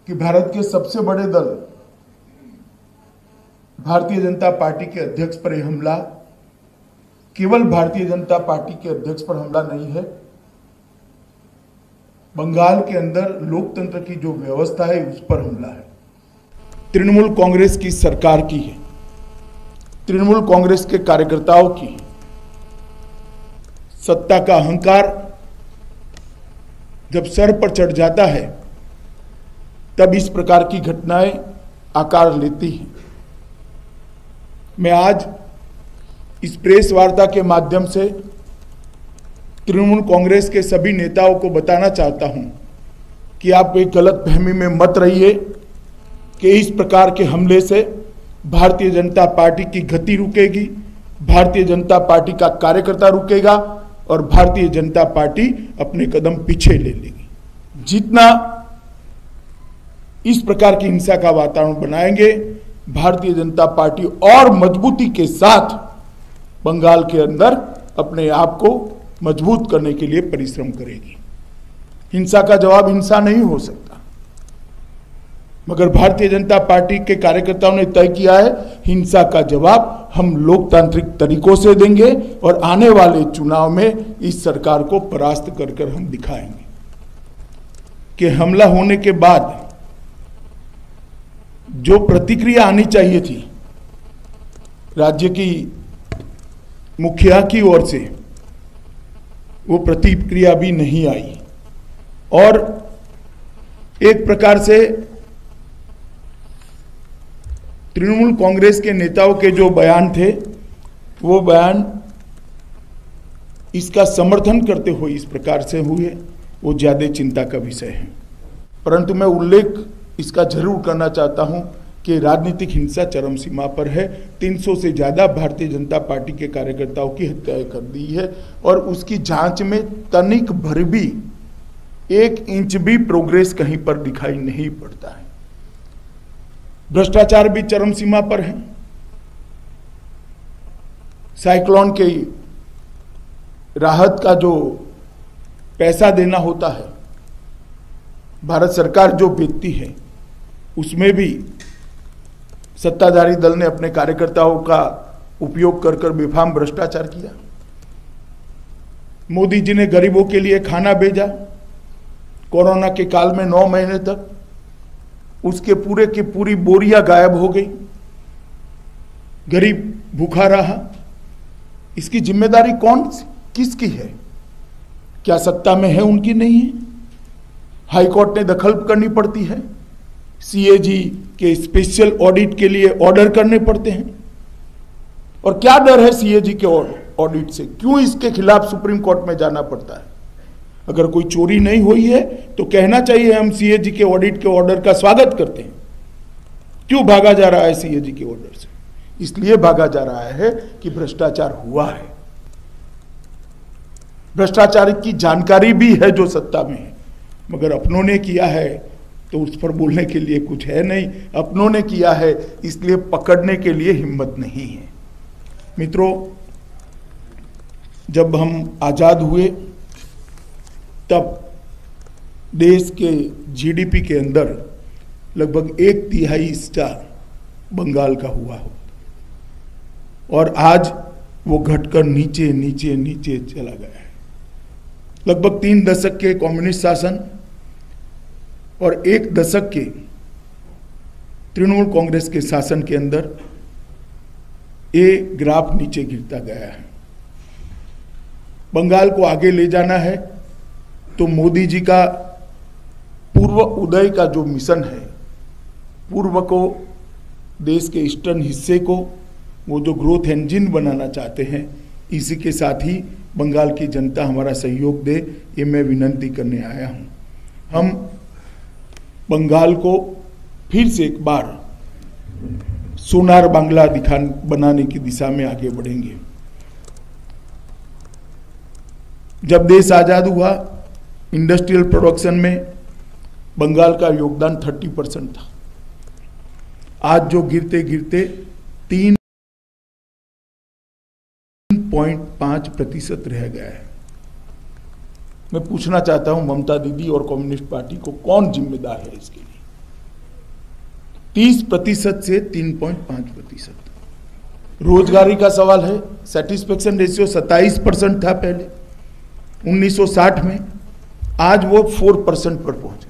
कि भारत के सबसे बड़े दल भारतीय जनता पार्टी के अध्यक्ष पर यह हमला केवल भारतीय जनता पार्टी के अध्यक्ष पर हमला नहीं है, बंगाल के अंदर लोकतंत्र की जो व्यवस्था है उस पर हमला है। तृणमूल कांग्रेस की सरकार की है, तृणमूल कांग्रेस के कार्यकर्ताओं की है। सत्ता का अहंकार जब सर पर चढ़ जाता है तब इस प्रकार की घटनाएं आकार लेती हैं। मैं आज इस प्रेस वार्ता के माध्यम से तृणमूल कांग्रेस के सभी नेताओं को बताना चाहता हूं कि आप एक गलतफहमी में मत रहिए कि इस प्रकार के हमले से भारतीय जनता पार्टी की गति रुकेगी, भारतीय जनता पार्टी का कार्यकर्ता रुकेगा और भारतीय जनता पार्टी अपने कदम पीछे ले लेगी। जितना इस प्रकार की हिंसा का वातावरण बनाएंगे, भारतीय जनता पार्टी और मजबूती के साथ बंगाल के अंदर अपने आप को मजबूत करने के लिए परिश्रम करेगी। हिंसा का जवाब हिंसा नहीं हो सकता, मगर भारतीय जनता पार्टी के कार्यकर्ताओं ने तय किया है हिंसा का जवाब हम लोकतांत्रिक तरीकों से देंगे और आने वाले चुनाव में इस सरकार को परास्त कर हम दिखाएंगे कि हमला होने के बाद जो प्रतिक्रिया आनी चाहिए थी राज्य की मुखिया की ओर से, वो प्रतिक्रिया भी नहीं आई और एक प्रकार से तृणमूल कांग्रेस के नेताओं के जो बयान थे वो बयान इसका समर्थन करते हुए इस प्रकार से हुए, वो ज्यादा चिंता का विषय है। परंतु मैं उल्लेख इसका जरूर करना चाहता हूं कि राजनीतिक हिंसा चरम सीमा पर है। 300 से ज्यादा भारतीय जनता पार्टी के कार्यकर्ताओं की हत्या कर दी है और उसकी जांच में तनिक भर भी 1 इंच भी प्रोग्रेस कहीं पर दिखाई नहीं पड़ता है। भ्रष्टाचार भी चरम सीमा पर है। साइक्लोन के राहत का जो पैसा देना होता है, भारत सरकार जो बेचती है, उसमें भी सत्ताधारी दल ने अपने कार्यकर्ताओं का उपयोग कर बेफाम भ्रष्टाचार किया। मोदी जी ने गरीबों के लिए खाना भेजा कोरोना के काल में 9 महीने तक, उसके पूरे की पूरी बोरियां गायब हो गई, गरीब भूखा रहा। इसकी जिम्मेदारी किसकी है? क्या सत्ता में है उनकी? नहीं है। हाईकोर्ट ने दखल करनी पड़ती है, सीएजी के स्पेशल ऑडिट के लिए ऑर्डर करने पड़ते हैं। और क्या डर है सीएजी के ऑडिट से? क्यों इसके खिलाफ सुप्रीम कोर्ट में जाना पड़ता है? अगर कोई चोरी नहीं हुई है तो कहना चाहिए हम सीएजी के ऑडिट के ऑर्डर का स्वागत करते हैं। क्यों भागा जा रहा है सीएजी के ऑर्डर से? इसलिए भागा जा रहा है कि भ्रष्टाचार हुआ है। भ्रष्टाचार की जानकारी भी है जो सत्ता में है, मगर अपनों ने किया है तो उस पर बोलने के लिए कुछ है नहीं। अपनों ने किया है इसलिए पकड़ने के लिए हिम्मत नहीं है। मित्रों, जब हम आजाद हुए तब देश के जीडीपी के अंदर लगभग 1/3 हिस्सा बंगाल का हुआ हो और आज वो घटकर नीचे नीचे नीचे चला गया है। लगभग 3 दशक के कम्युनिस्ट शासन और 1 दशक के तृणमूल कांग्रेस के शासन के अंदर ये ग्राफ नीचे गिरता गया है। बंगाल को आगे ले जाना है तो मोदी जी का पूर्व उदय का जो मिशन है, पूर्व को देश के ईस्टर्न हिस्से को वो जो ग्रोथ इंजन बनाना चाहते हैं, इसी के साथ ही बंगाल की जनता हमारा सहयोग दे, ये मैं विनती करने आया हूं। हम बंगाल को फिर से एक बार सोनार बांग्ला बनाने की दिशा में आगे बढ़ेंगे। जब देश आजाद हुआ, इंडस्ट्रियल प्रोडक्शन में बंगाल का योगदान 30% था। आज जो गिरते गिरते 3.5% रह गया है। मैं पूछना चाहता हूं ममता दीदी और कम्युनिस्ट पार्टी को, कौन जिम्मेदार है इसके लिए? 30% से 3.5%। रोजगारी का सवाल है, सेटिस्फेक्शन रेशियो 27% था पहले 1960 में, आज वो 4% पर पहुंच गया,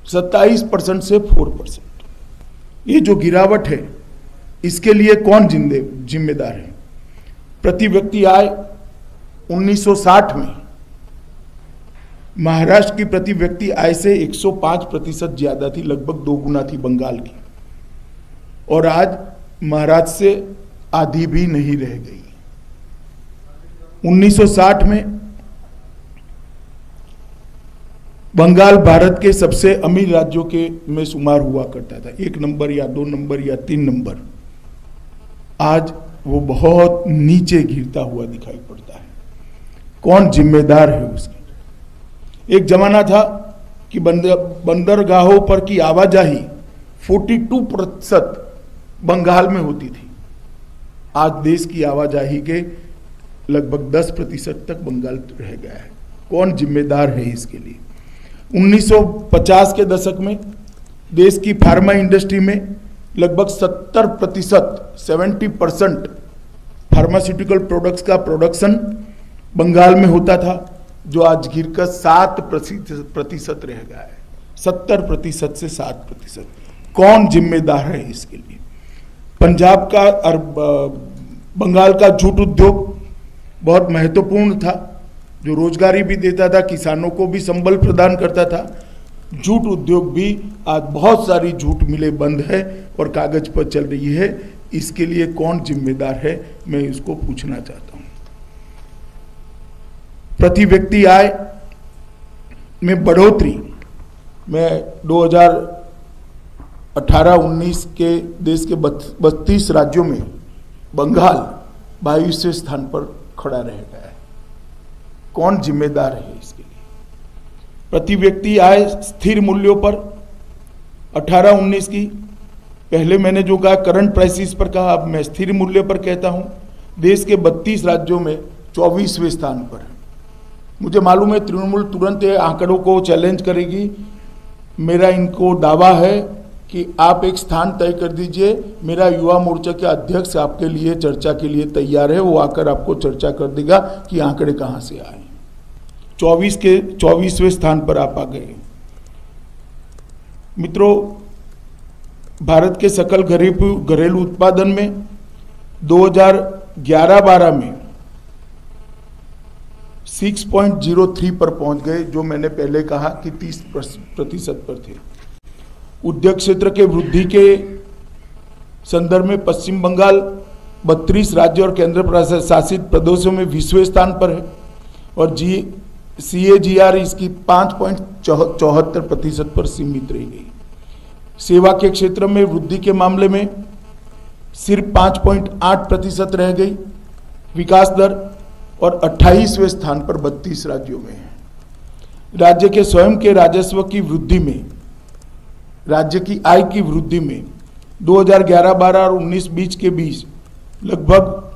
27% से 4%। ये जो गिरावट है इसके लिए कौन जिम्मेदार है? प्रति व्यक्ति आय 1960 में महाराष्ट्र की प्रति व्यक्ति आय से 105% ज्यादा थी, लगभग 2 गुना थी बंगाल की, और आज महाराष्ट्र से आधी भी नहीं रह गई। 1960 में बंगाल भारत के सबसे अमीर राज्यों के में शुमार हुआ करता था, 1 नंबर या 2 नंबर या 3 नंबर। आज वो बहुत नीचे गिरता हुआ दिखाई पड़ता है। कौन जिम्मेदार है उसके? एक जमाना था कि बंदरगाहों पर की आवाजाही 42% बंगाल में होती थी। आज देश की आवाजाही के लगभग 10% तक बंगाल रह गया है। कौन जिम्मेदार है इसके लिए? 1950 के दशक में देश की फार्मा इंडस्ट्री में लगभग 70% फार्मास्यूटिकल प्रोडक्ट्स का प्रोडक्शन बंगाल में होता था, जो आज गिरकर 7% रह गया है। 70% से 7%। कौन जिम्मेदार है इसके लिए? पंजाब का और बंगाल का जूट उद्योग बहुत महत्वपूर्ण था, जो रोजगारी भी देता था, किसानों को भी संबल प्रदान करता था। जूट उद्योग भी आज बहुत सारी जूट मिलें बंद है और कागज पर चल रही है। इसके लिए कौन जिम्मेदार है, मैं इसको पूछना चाहता हूं। प्रति व्यक्ति आय में बढ़ोतरी में 2018-19 के देश के 32 राज्यों में बंगाल 22वें स्थान पर खड़ा रह गया है। कौन जिम्मेदार है इसके लिए? प्रति व्यक्ति आय स्थिर मूल्यों पर 18-19 की, पहले मैंने जो कहा करंट प्राइसेस पर कहा, अब मैं स्थिर मूल्य पर कहता हूं, देश के 32 राज्यों में 24वें स्थान पर है। मुझे मालूम है तृणमूल तुरंत ये आंकड़ों को चैलेंज करेगी। मेरा इनको दावा है कि आप एक स्थान तय कर दीजिए, मेरा युवा मोर्चा के अध्यक्ष आपके लिए चर्चा के लिए तैयार है, वो आकर आपको चर्चा कर देगा कि आंकड़े कहां से आए। 24वें स्थान पर आप आ गए। मित्रों, भारत के सकल घरेलू उत्पादन में 2011-12 में 6.03 पर पहुंच गए, जो मैंने पहले कहा कि 30% पर थे। उद्योग क्षेत्र के वृद्धि के संदर्भ में पश्चिम बंगाल 32 राज्य और केंद्र शासित प्रदेशों में 20वें स्थान पर है, और CAGR इसकी 5.74% पर सीमित रह गई। सेवा के क्षेत्र में वृद्धि के मामले में सिर्फ 5.8% रह गई विकास दर, और 28वें स्थान पर 32 राज्यों में है। राज्य के स्वयं के राजस्व की वृद्धि में, राज्य की आय की वृद्धि में 2011-12 और 19-20 के बीच लगभग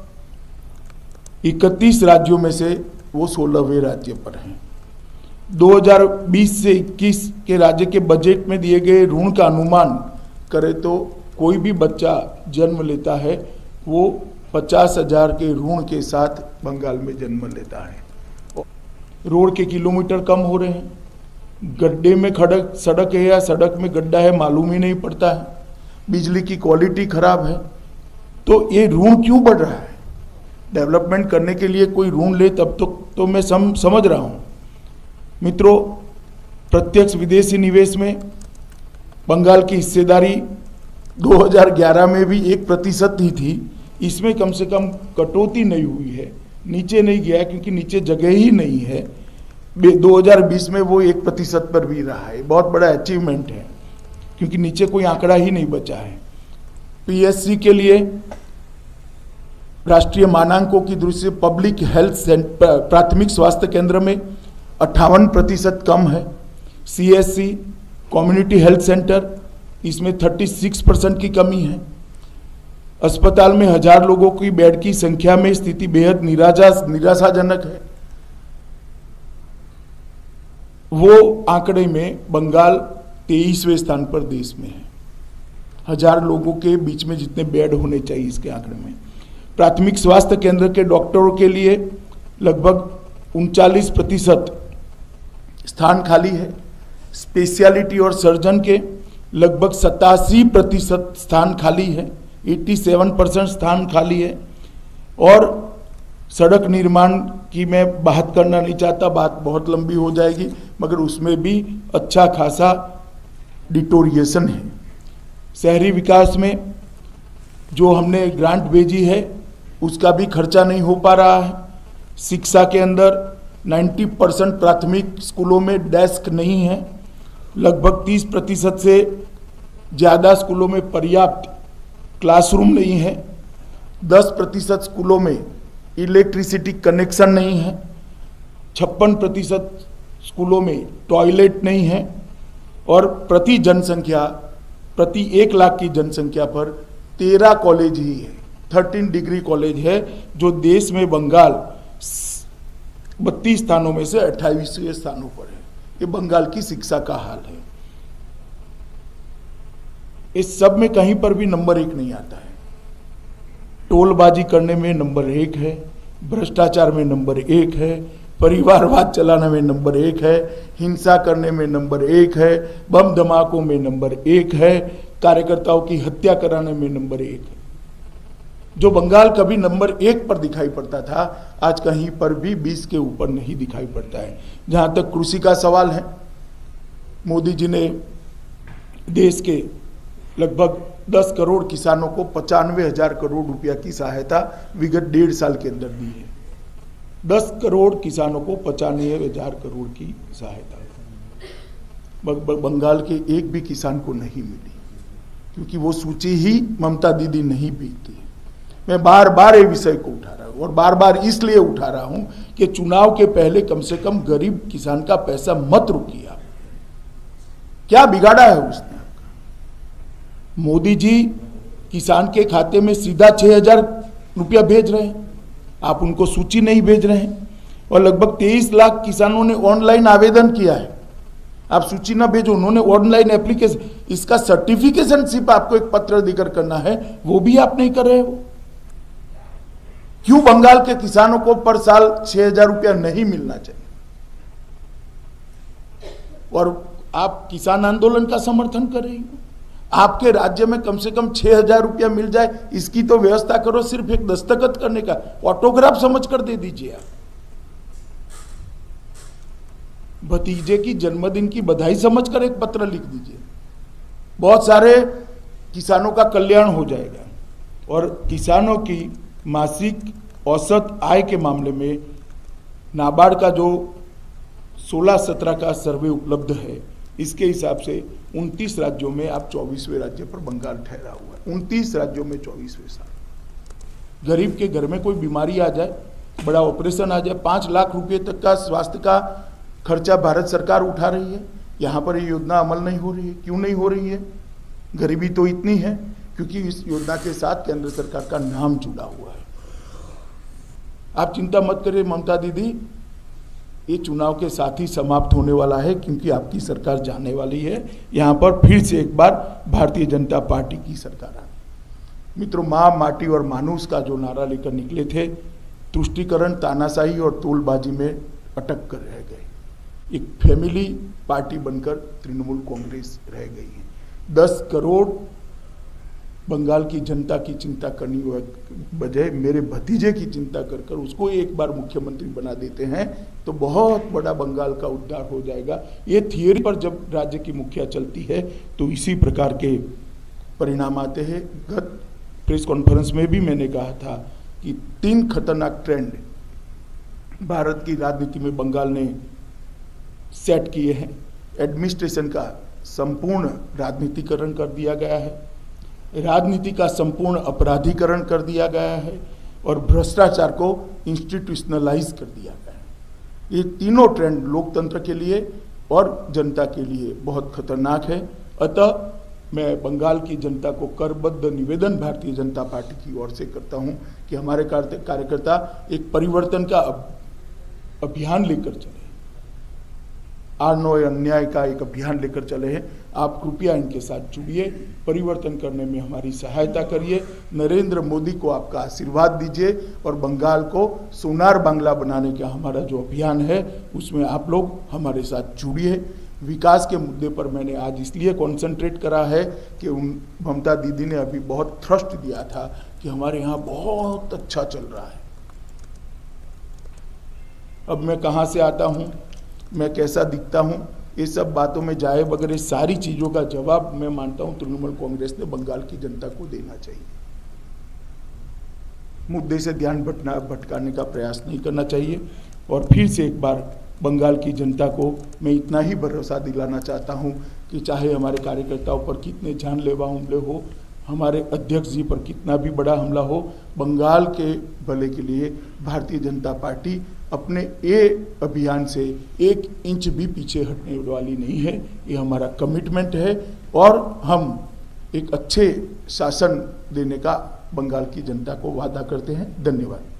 31 राज्यों में से वो 16वें राज्य पर हैं। 2020 से 21 के राज्य के बजट में दिए गए ऋण का अनुमान करें तो कोई भी बच्चा जन्म लेता है वो 50,000 के ऋण के साथ बंगाल में जन्म लेता है। रोड के किलोमीटर कम हो रहे हैं, गड्ढे में सड़क है या सड़क में गड्ढा है मालूम ही नहीं पड़ता है, बिजली की क्वालिटी खराब है। तो ये ऋण क्यों बढ़ रहा है? डेवलपमेंट करने के लिए कोई ऋण ले तब तो मैं समझ रहा हूँ। मित्रों, प्रत्यक्ष विदेशी निवेश में बंगाल की हिस्सेदारी 2011 में भी 1% ही थी। इसमें कम से कम कटौती नहीं हुई है, नीचे नहीं गया क्योंकि नीचे जगह ही नहीं है। 2020 में वो 1% पर भी रहा है, बहुत बड़ा अचीवमेंट है क्योंकि नीचे कोई आंकड़ा ही नहीं बचा है। PSC के लिए राष्ट्रीय मानकों की दृष्टि से पब्लिक हेल्थ प्राथमिक स्वास्थ्य केंद्र में 58% कम है। CSC कम्युनिटी हेल्थ सेंटर, इसमें 36% की कमी है। अस्पताल में 1000 लोगों की बेड की संख्या में स्थिति बेहद निराशाजनक है। वो आंकड़े में बंगाल 23वें स्थान पर देश में है। 1000 लोगों के बीच में जितने बेड होने चाहिए इसके आंकड़े में। प्राथमिक स्वास्थ्य केंद्र के डॉक्टरों के लिए लगभग 39% स्थान खाली है। स्पेशलिटी और सर्जन के लगभग 87% स्थान खाली है, 87% स्थान खाली है। और सड़क निर्माण की मैं बात करना नहीं चाहता, बात बहुत लंबी हो जाएगी, मगर उसमें भी अच्छा खासा डिटोरिएशन है। शहरी विकास में जो हमने ग्रांट भेजी है उसका भी खर्चा नहीं हो पा रहा है। शिक्षा के अंदर 90% प्राथमिक स्कूलों में डेस्क नहीं है, लगभग 30% से ज़्यादा स्कूलों में पर्याप्त क्लासरूम नहीं है, 10% स्कूलों में इलेक्ट्रिसिटी कनेक्शन नहीं है, 56% स्कूलों में टॉयलेट नहीं है और प्रति 1 लाख की जनसंख्या पर 13 कॉलेज ही है, 13 डिग्री कॉलेज है, जो देश में बंगाल 32 स्थानों में से 28वें स्थानों पर है। ये बंगाल की शिक्षा का हाल है। इस सब में कहीं पर भी नंबर 1 नहीं आता है। टोलबाजी करने में नंबर 1 है, भ्रष्टाचार में नंबर 1 है, परिवारवाद चलाने में नंबर 1 है, हिंसा करने में नंबर 1 है, बम धमाकों में नंबर 1 है, कार्यकर्ताओं की हत्या कराने में नंबर 1 है। जो बंगाल कभी नंबर 1 पर दिखाई पड़ता था, आज कहीं पर भी 20 के ऊपर नहीं दिखाई पड़ता है। जहां तक कृषि का सवाल है, मोदी जी ने देश के लगभग 10 करोड़ किसानों को 95,000 करोड़ रुपया की सहायता विगत 1.5 साल के अंदर दी है। 10 करोड़ किसानों को 95,000 करोड़ की सहायता बंगाल के एक भी किसान को नहीं मिली, क्योंकि वो सूची ही ममता दीदी नहीं बीती है। मैं बार बार ये विषय को उठा रहा हूँ और बार बार इसलिए उठा रहा हूँ कि चुनाव के पहले कम से कम गरीब किसान का पैसा मत रुकिए। आप क्या बिगाड़ा है उसने? मोदी जी किसान के खाते में सीधा 6,000 रुपया भेज रहे हैं, आप उनको सूची नहीं भेज रहे हैं। और लगभग 23 लाख किसानों ने ऑनलाइन आवेदन किया है, आप सूची ना भेजो, उन्होंने ऑनलाइन एप्लीकेशन, इसका सर्टिफिकेशन सिर्फ आपको एक पत्र देकर करना है, वो भी आप नहीं कर रहे हो। क्यों बंगाल के किसानों को पर साल 6,000 रुपया नहीं मिलना चाहिए? और आप किसान आंदोलन का समर्थन कर रही हो। आपके राज्य में कम से कम 6,000 रुपया मिल जाए, इसकी तो व्यवस्था करो। सिर्फ एक दस्तखत करने का ऑटोग्राफ समझ कर दे दीजिए। आप भतीजे की जन्मदिन की बधाई समझकर एक पत्र लिख दीजिए, बहुत सारे किसानों का कल्याण हो जाएगा। और किसानों की मासिक औसत आय के मामले में नाबार्ड का जो 16-17 का सर्वे उपलब्ध है, इसके हिसाब से 29 राज्यों में आप 24वें राज्य पर बंगाल ठहरा हुआ है। 29 राज्यों में 24वें स्थान। गरीब के घर में कोई बीमारी आ जाए, बड़ा ऑपरेशन आ जाए, 5 लाख रुपए तक का स्वास्थ्य का खर्चा भारत सरकार उठा रही है। यहाँ पर ये योजना अमल नहीं हो रही है। क्यों नहीं हो रही है? गरीबी तो इतनी है क्योंकि इस योजना के साथ केंद्र सरकार का नाम जुड़ा हुआ है। आप चिंता मत करिए ममता दीदी, ये चुनाव के साथ ही समाप्त होने वाला है, क्योंकि आपकी सरकार जाने वाली है। यहाँ पर फिर से एक बार भारतीय जनता पार्टी की सरकार आनी। मित्रों, माँ, माटी और मानुष का जो नारा लेकर निकले थे, तुष्टीकरण, तानाशाही और तोलबाजी में अटक कर रह गए। एक फैमिली पार्टी बनकर तृणमूल कांग्रेस रह गई है। 10 करोड़ बंगाल की जनता की चिंता करने बजाय मेरे भतीजे की चिंता कर कर उसको एक बार मुख्यमंत्री बना देते हैं तो बहुत बड़ा बंगाल का उद्धार हो जाएगा। ये थियरी पर जब राज्य की मुखिया चलती है तो इसी प्रकार के परिणाम आते हैं। गत प्रेस कॉन्फ्रेंस में भी मैंने कहा था कि 3 खतरनाक ट्रेंड भारत की राजनीति में बंगाल ने सेट किए हैं। एडमिनिस्ट्रेशन का संपूर्ण राजनीतिकरण कर दिया गया है, राजनीति का संपूर्ण अपराधीकरण कर दिया गया है और भ्रष्टाचार को इंस्टीट्यूशनलाइज कर दिया गया है। ये तीनों ट्रेंड लोकतंत्र के लिए और जनता के लिए बहुत खतरनाक है। अतः मैं बंगाल की जनता को करबद्ध निवेदन भारतीय जनता पार्टी की ओर से करता हूं कि हमारे कार्यकर्ता एक परिवर्तन का अभियान लेकर चले। आनो अन्याय का एक अभियान लेकर चले हैं। आप कृपया इनके साथ जुड़िए, परिवर्तन करने में हमारी सहायता करिए। नरेंद्र मोदी को आपका आशीर्वाद दीजिए और बंगाल को सोनार बांग्ला बनाने का हमारा जो अभियान है उसमें आप लोग हमारे साथ जुड़िए। विकास के मुद्दे पर मैंने आज इसलिए कॉन्सेंट्रेट करा है कि ममता दीदी ने अभी बहुत थ्रस्ट दिया था कि हमारे यहाँ बहुत अच्छा चल रहा है। अब मैं कहाँ से आता हूँ, मैं कैसा दिखता हूँ, ये सब बातों में जाए बगैर सारी चीज़ों का जवाब मैं मानता हूँ तृणमूल कांग्रेस ने बंगाल की जनता को देना चाहिए। मुद्दे से ध्यान भटकाने का प्रयास नहीं करना चाहिए। और फिर से एक बार बंगाल की जनता को मैं इतना ही भरोसा दिलाना चाहता हूँ कि चाहे हमारे कार्यकर्ताओं पर कितने जानलेवा हमले हो, हमारे अध्यक्ष जी पर कितना भी बड़ा हमला हो, बंगाल के भले के लिए भारतीय जनता पार्टी अपने ये अभियान से 1 इंच भी पीछे हटने वाली नहीं है। ये हमारा कमिटमेंट है और हम एक अच्छे शासन देने का बंगाल की जनता को वादा करते हैं। धन्यवाद।